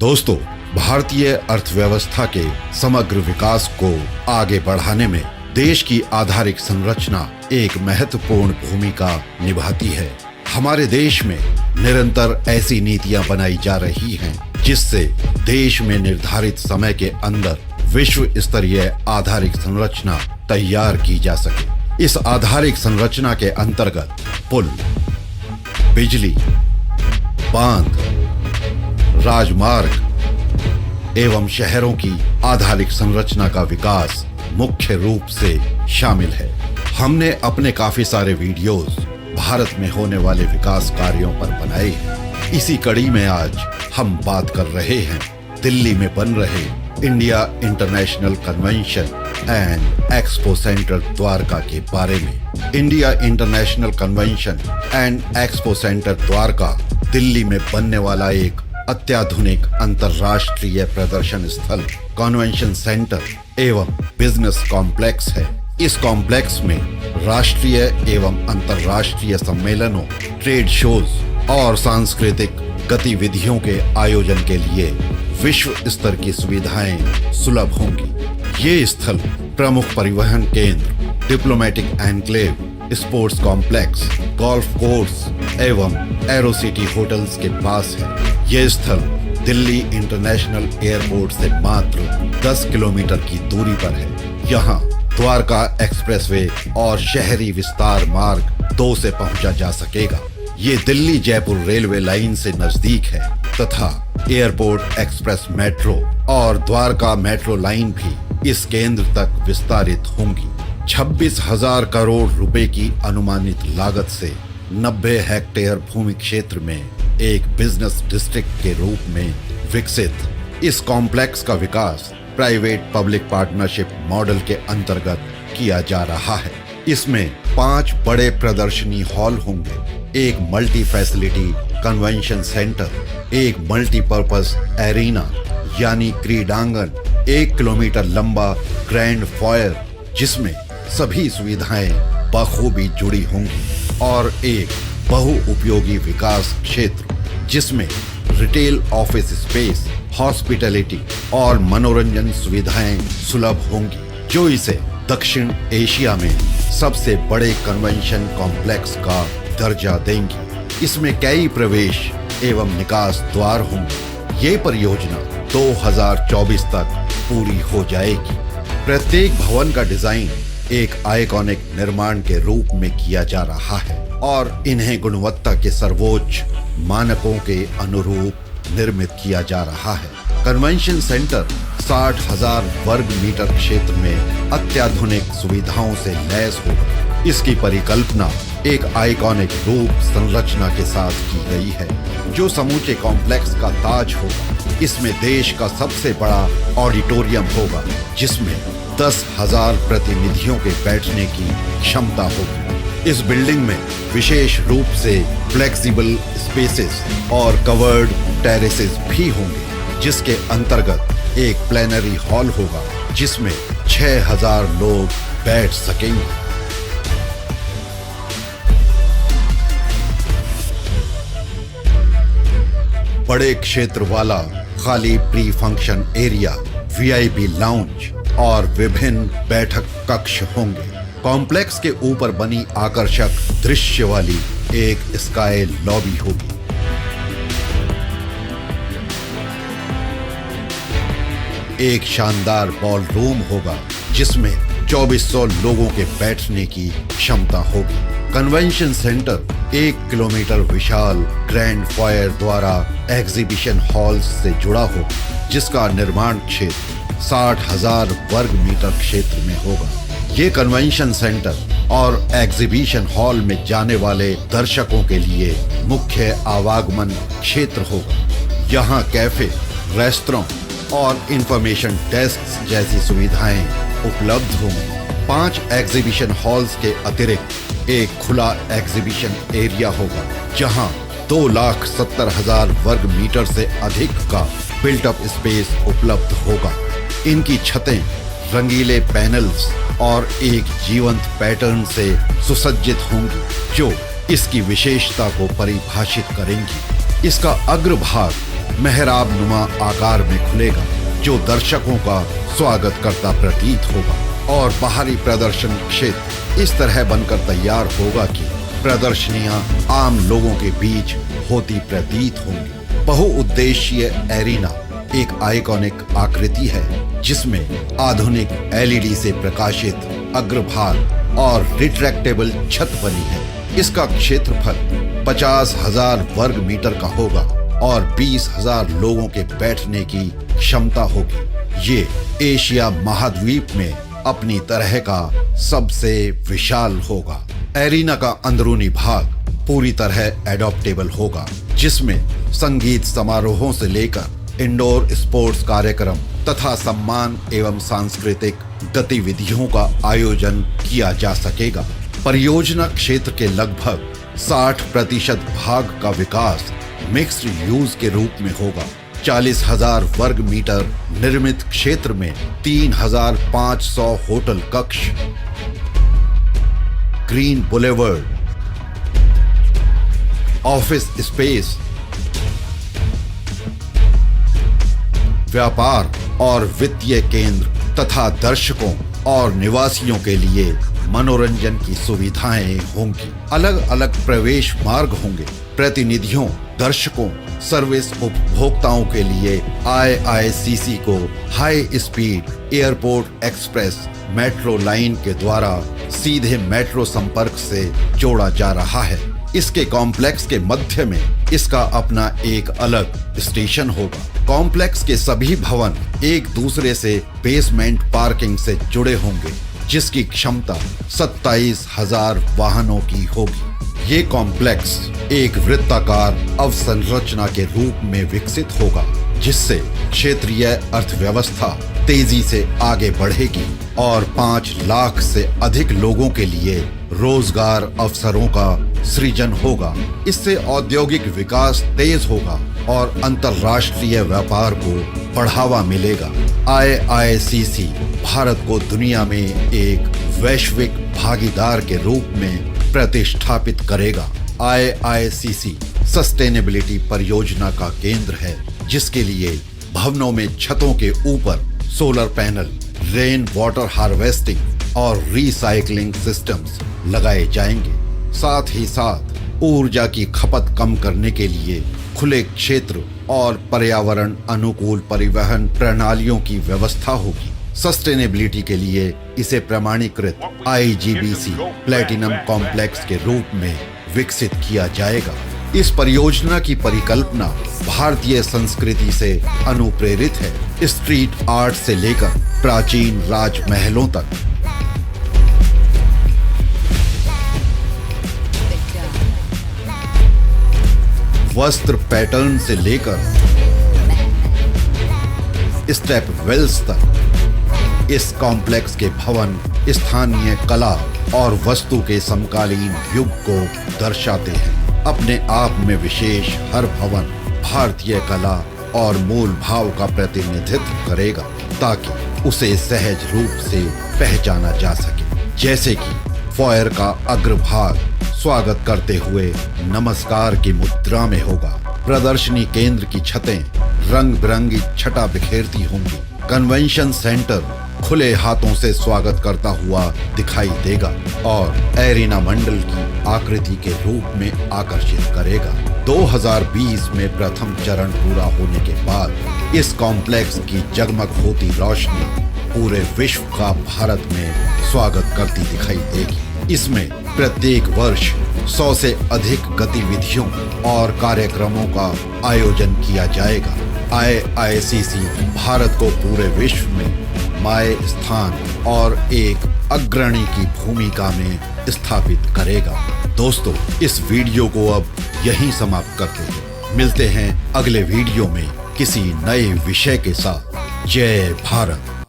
दोस्तों, भारतीय अर्थव्यवस्था के समग्र विकास को आगे बढ़ाने में देश की आधारिक संरचना एक महत्वपूर्ण भूमिका निभाती है। हमारे देश में निरंतर ऐसी नीतियां बनाई जा रही हैं जिससे देश में निर्धारित समय के अंदर विश्व स्तरीय आधारिक संरचना तैयार की जा सके। इस आधारिक संरचना के अंतर्गत पुल, बिजली, बांध, राजमार्ग एवं शहरों की आधारिक संरचना का विकास मुख्य रूप से शामिल है। हमने अपने काफी सारे वीडियोस भारत में होने वाले विकास कार्यों पर बनाए हैं। इसी कड़ी में आज हम बात कर रहे हैं दिल्ली में बन रहे India international convention and expo centre Dwarka के बारे में। India international convention and expo centre Dwarka Delhi में बनने वाला एक अत्याधुनिक अंतर्राष्ट्रीय प्रदर्शन स्थल, कन्वेंशन सेंटर एवं बिजनेस कॉम्प्लेक्स है। इस कॉम्प्लेक्स में राष्ट्रीय एवं अंतर्राष्ट्रीय सम्मेलनों, ट्रेड शोज और सांस्कृतिक गतिविधियों के आयोजन के लिए विश्व स्तर की सुविधाएं सुलभ होंगी। ये स्थल प्रमुख परिवहन केंद्र, diplomatic enclave, sports complex, golf course एवं एरोसिटी होटल्स के पास है। यह स्थल दिल्ली इंटरनेशनल एयरपोर्ट से मात्र 10 किलोमीटर की दूरी पर है। यहाँ द्वारका एक्सप्रेसवे और शहरी विस्तार मार्ग 2 से पहुंचा जा सकेगा। ये दिल्ली जयपुर रेलवे लाइन से नजदीक है तथा एयरपोर्ट एक्सप्रेस मेट्रो और द्वारका मेट्रो लाइन भी इस केंद्र तक विस्तारित होंगी। 26,000 करोड़ रुपए की अनुमानित लागत से 90 हेक्टेयर भूमि क्षेत्र में एक बिजनेस डिस्ट्रिक्ट के रूप में विकसित इस कॉम्प्लेक्स का विकास प्राइवेट पब्लिक पार्टनरशिप मॉडल के अंतर्गत किया जा रहा है। इसमें 5 बड़े प्रदर्शनी हॉल होंगे, एक मल्टी फैसिलिटी कन्वेंशन सेंटर, एक मल्टीपर्पज एरिना यानी क्रीडांगन, 1 किलोमीटर लंबा ग्रैंड फॉयर जिसमें सभी सुविधाएं बखूबी जुड़ी होंगी और एक बहुउपयोगी विकास क्षेत्र जिसमें रिटेल ऑफिस स्पेस, हॉस्पिटैलिटी और मनोरंजन सुविधाएं सुलभ होंगी, जो इसे दक्षिण एशिया में सबसे बड़े कन्वेंशन कॉम्प्लेक्स का दर्जा देंगी। इसमें कई प्रवेश एवं निकास द्वार होंगे। ये परियोजना 2024 तक पूरी हो जाएगी। प्रत्येक भवन का डिजाइन एक आइकॉनिक निर्माण के रूप में किया जा रहा है और इन्हें गुणवत्ता के सर्वोच्च मानकों के अनुरूप निर्मित किया जा रहा है। कन्वेंशन सेंटर 60,000 वर्ग मीटर क्षेत्र में अत्याधुनिक सुविधाओं से लैस होगा। इसकी परिकल्पना एक आइकॉनिक रूप संरचना के साथ की गई है जो समूचे कॉम्प्लेक्स का ताज होगा। इसमें देश का सबसे बड़ा ऑडिटोरियम होगा जिसमें 10,000 प्रतिनिधियों के बैठने की क्षमता होगी। इस बिल्डिंग में विशेष रूप से फ्लेक्सिबल स्पेसेस और कवर्ड टेरेसेस भी होंगे जिसके अंतर्गत एक प्लेनरी हॉल होगा जिसमें 6,000 लोग बैठ सकेंगे। बड़े क्षेत्र वाला खाली pre function area, VIP lounge और विभिन्न बैठक कक्ष होंगे। कॉम्प्लेक्स के ऊपर बनी आकर्षक दृश्य वाली एक स्काई लॉबी होगी। एक शानदार बॉल रूम होगा जिसमें 2400 लोगों के बैठने की क्षमता होगी। कन्वेंशन सेंटर 1 किलोमीटर विशाल ग्रैंड फॉयर द्वारा एग्जीबिशन हॉल्स से जुड़ा होगा जिसका निर्माण क्षेत्र 60,000 वर्ग मीटर क्षेत्र में होगा। ये कन्वेंशन सेंटर और एग्जीबिशन हॉल में जाने वाले दर्शकों के लिए मुख्य आवागमन क्षेत्र होगा। यहाँ कैफे, रेस्टोरेंट और इंफॉर्मेशन डेस्क जैसी सुविधाएं उपलब्ध होंगी। 5 एग्जीबिशन हॉल्स के अतिरिक्त एक खुला एग्जीबिशन एरिया होगा जहां 2,70,000 वर्ग मीटर से अधिक का बिल्ट अप स्पेस उपलब्ध होगा। इनकी छतें रंगीले पैनल्स और एक जीवंत पैटर्न से सुसज्जित होंगी जो इसकी विशेषता को परिभाषित करेंगी। इसका अग्रभाग मेहराब नुमा आकार में खुलेगा, जो दर्शकों का स्वागत करता प्रतीत होगा। और बाहरी प्रदर्शन क्षेत्र इस तरह बनकर तैयार होगा कि प्रदर्शनियां आम लोगों के बीच होती प्रतीत होंगी। बहुउद्देशीय एरिना एक आइकॉनिक आकृति है, जिसमें आधुनिक LED से प्रकाशित अग्रभाग और रिट्रैक्टेबल छत बनी है। इसका क्षेत्रफल 50,000 वर्ग मीटर का होगा और 20,000 लोगों के बैठने की क्षमता होगी। ये एशिया महाद्वीप में अपनी तरह का सबसे विशाल होगा। एरिना का अंदरूनी भाग पूरी तरह एडॉप्टेबल होगा, जिसमें संगीत समारोहों से लेकर इंडोर स्पोर्ट्स कार्यक्रम तथा सम्मान एवं सांस्कृतिक गतिविधियों का आयोजन किया जा सकेगा। परियोजना क्षेत्र के लगभग 60% भाग का विकास मिक्स्ड यूज के रूप में होगा। 40,000 वर्ग मीटर निर्मित क्षेत्र में 3,500 होटल कक्ष, ग्रीन बुलेवर्ड, ऑफिस स्पेस, व्यापार और वित्तीय केंद्र तथा दर्शकों और निवासियों के लिए मनोरंजन की सुविधाएं होंगी। अलग अलग प्रवेश मार्ग होंगे। प्रतिनिधियों, दर्शकों, सर्विस उपभोक्ताओं के लिए IICC को high speed airport express metro line के द्वारा सीधे मेट्रो संपर्क से जोड़ा जा रहा है। इसके कॉम्प्लेक्स के मध्य में इसका अपना एक अलग स्टेशन होगा। कॉम्प्लेक्स के सभी भवन एक दूसरे से बेसमेंट पार्किंग से जुड़े होंगे, जिसकी क्षमता 27,000 वाहनों की होगी। ये कॉम्प्लेक्स एक वृत्ताकार अवसंरचना के रूप में विकसित होगा, जिससे क्षेत्रीय अर्थव्यवस्था तेजी से आगे बढ़ेगी और 5 लाख से अधिक लोगों के लिए रोजगार अवसरों का सृजन होगा। इससे औद्योगिक विकास तेज होगा और अंतर्राष्ट्रीय व्यापार को बढ़ावा मिलेगा। IICC भारत को दुनिया में एक वैश्विक भागीदार के रूप में प्रतिष्ठापित करेगा। IICC सस्टेनेबिलिटी परियोजना का केंद्र है, जिसके लिए भवनों में छतों के ऊपर solar panel, rain water harvesting और रिसाइकलिंग सिस्टम्स लगाए जाएंगे। साथ ही साथ ऊर्जा की खपत कम करने के लिए खुले क्षेत्र और पर्यावरण अनुकूल परिवहन प्रणालियों की व्यवस्था होगी। सस्टेनेबिलिटी के लिए इसे प्रमाणीकृत IGBC प्लैटिनम कॉम्प्लेक्स के रूप में विकसित किया जाएगा। इस परियोजना की परिकल्पना भारतीय संस्कृति से अनुप्रेरित है। स्ट्रीट आर्ट से लेकर प्राचीन राजमहलों तक, वस्त्र पैटर्न से लेकर स्टेप वेल्स तक, इस कॉम्प्लेक्स के भवन स्थानीय कला और वस्तु के समकालीन युग को दर्शाते हैं। अपने आप में विशेष हर भवन भारतीय कला और मूल भाव का प्रतिनिधित्व करेगा, ताकि उसे सहज रूप से पहचाना जा सके। जैसे कि फॉयर का अग्रभाग स्वागत करते हुए नमस्कार की मुद्रा में होगा। प्रदर्शनी केंद्र की छतें रंग बिरंगी छटा बिखेरती होंगी। कन्वेंशन सेंटर खुले हाथों से स्वागत करता हुआ दिखाई देगा और एरिना मंडल की आकृति के रूप में आकर्षित करेगा। 2020 में प्रथम चरण पूरा होने के बाद इस कॉम्प्लेक्स की जगमग होती रोशनी पूरे विश्व का भारत में स्वागत करती दिखाई देगी। इसमें प्रत्येक वर्ष 100 से अधिक गतिविधियों और कार्यक्रमों का आयोजन किया जाएगा। IICC भारत को पूरे विश्व में माय स्थान और एक अग्रणी की भूमिका में स्थापित करेगा। दोस्तों, इस वीडियो को अब यहीं समाप्त करते हैं। मिलते हैं अगले वीडियो में किसी नए विषय के साथ। जय भारत।